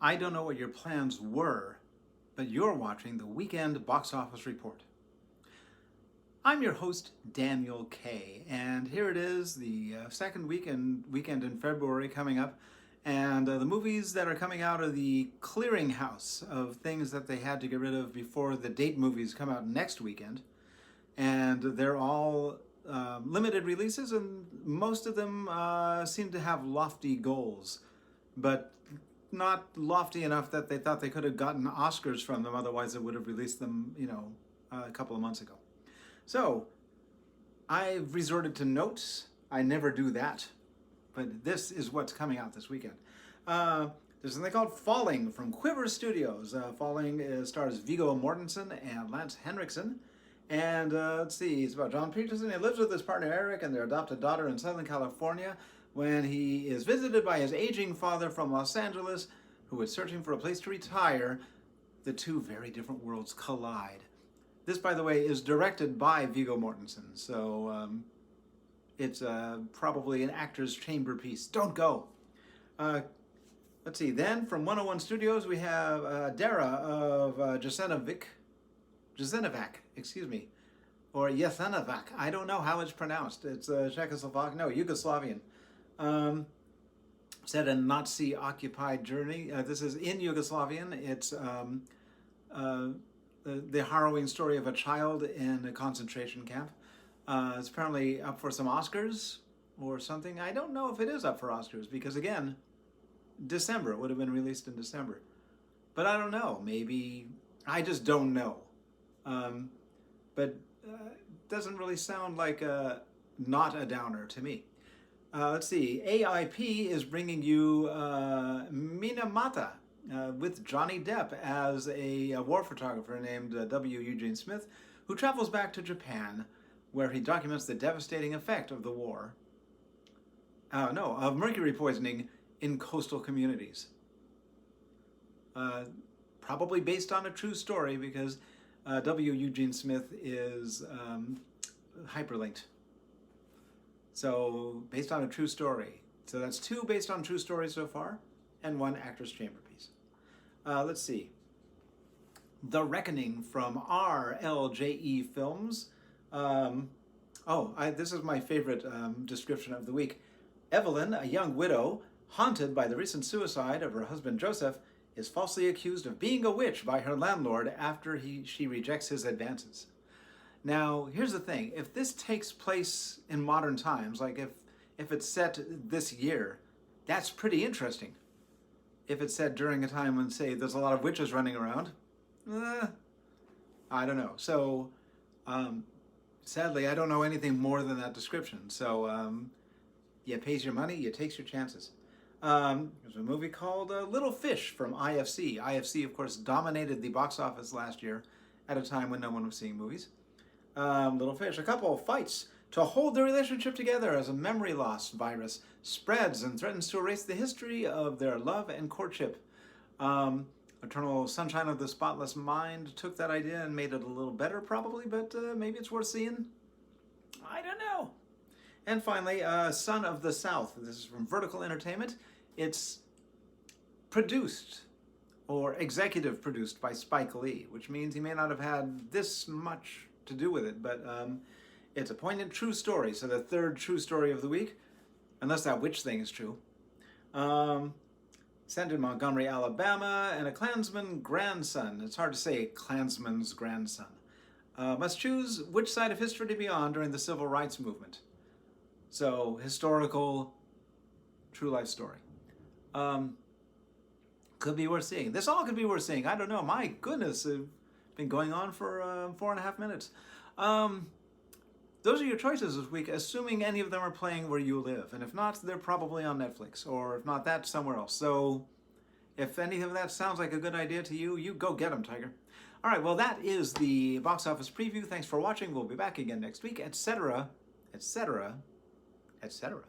I don't know what your plans were, but you're watching the Weekend Box Office Report. I'm your host, Daniel K., and here it is, the second weekend in February coming up, and the movies that are coming out of the clearinghouse of things that they had to get rid of before the date movies come out next weekend. And they're all limited releases, and most of them seem to have lofty goals, but not lofty enough that they thought they could have gotten Oscars from them, otherwise they would have released them, a couple of months ago. So, I've resorted to notes. I never do that, but this is what's coming out this weekend. There's something called Falling from Quiver Studios. Falling stars Viggo Mortensen and Lance Henriksen. And let's see, it's about John Peterson. He lives with his partner Eric and their adopted daughter in Southern California when he is visited by his aging father from Los Angeles, who is searching for a place to retire. The two very different worlds collide. This, by the way, is directed by Viggo Mortensen, so it's probably an actor's chamber piece. Don't go. Let's see, then from 101 Studios we have Dara of Jasenovac, or Jasenovac. I don't know how it's pronounced. It's Czechoslovak, no, Yugoslavian. Set in Nazi-occupied Germany. This is in Yugoslavian. It's the harrowing story of a child in a concentration camp. It's apparently up for some Oscars or something. I don't know if it is up for Oscars because, again, December. It would have been released in December. But I don't know. Maybe, I just don't know. But it doesn't really sound like not a downer to me. Let's see. AIP is bringing you Minamata with Johnny Depp as a war photographer named W. Eugene Smith, who travels back to Japan, where he documents the devastating effect of the war. Of mercury poisoning in coastal communities. Probably based on a true story because W. Eugene Smith is hyperlinked. So, based on a true story. So that's 2 based on true stories so far, and 1 actor's chamber piece. Let's see. The Reckoning from RLJE Films. This is my favorite description of the week. Evelyn, a young widow, haunted by the recent suicide of her husband Joseph, is falsely accused of being a witch by her landlord after she rejects his advances. Now, here's the thing. If this takes place in modern times, like if it's set this year, that's pretty interesting. If it's set during a time when, say, there's a lot of witches running around, I don't know. So, sadly, I don't know anything more than that description. So, you pays your money, you takes your chances. There's a movie called Little Fish from IFC. IFC, of course, dominated the box office last year at a time when no one was seeing movies. Little Fish, a couple fights to hold their relationship together as a memory loss virus spreads and threatens to erase the history of their love and courtship. Eternal Sunshine of the Spotless Mind took that idea and made it a little better probably, but maybe it's worth seeing. I don't know. And finally, Son of the South. This is from Vertical Entertainment. It's produced or executive produced by Spike Lee, which means he may not have had this much to do with it, but it's a poignant true story. So the 3rd true story of the week, unless that witch thing is true. Set in Montgomery, Alabama, and a Klansman grandson. It's hard to say Klansman's grandson. Must choose which side of history to be on during the Civil Rights Movement. So, historical, true life story. Could be worth seeing. This all could be worth seeing. I don't know. My goodness, it's been going on for 4.5 minutes. Those are your choices this week, assuming any of them are playing where you live. And if not, they're probably on Netflix. Or if not that, somewhere else. So, if any of that sounds like a good idea to you, you go get them, Tiger. All right, well, that is the Box Office Preview. Thanks for watching. We'll be back again next week, etc., etc., etc.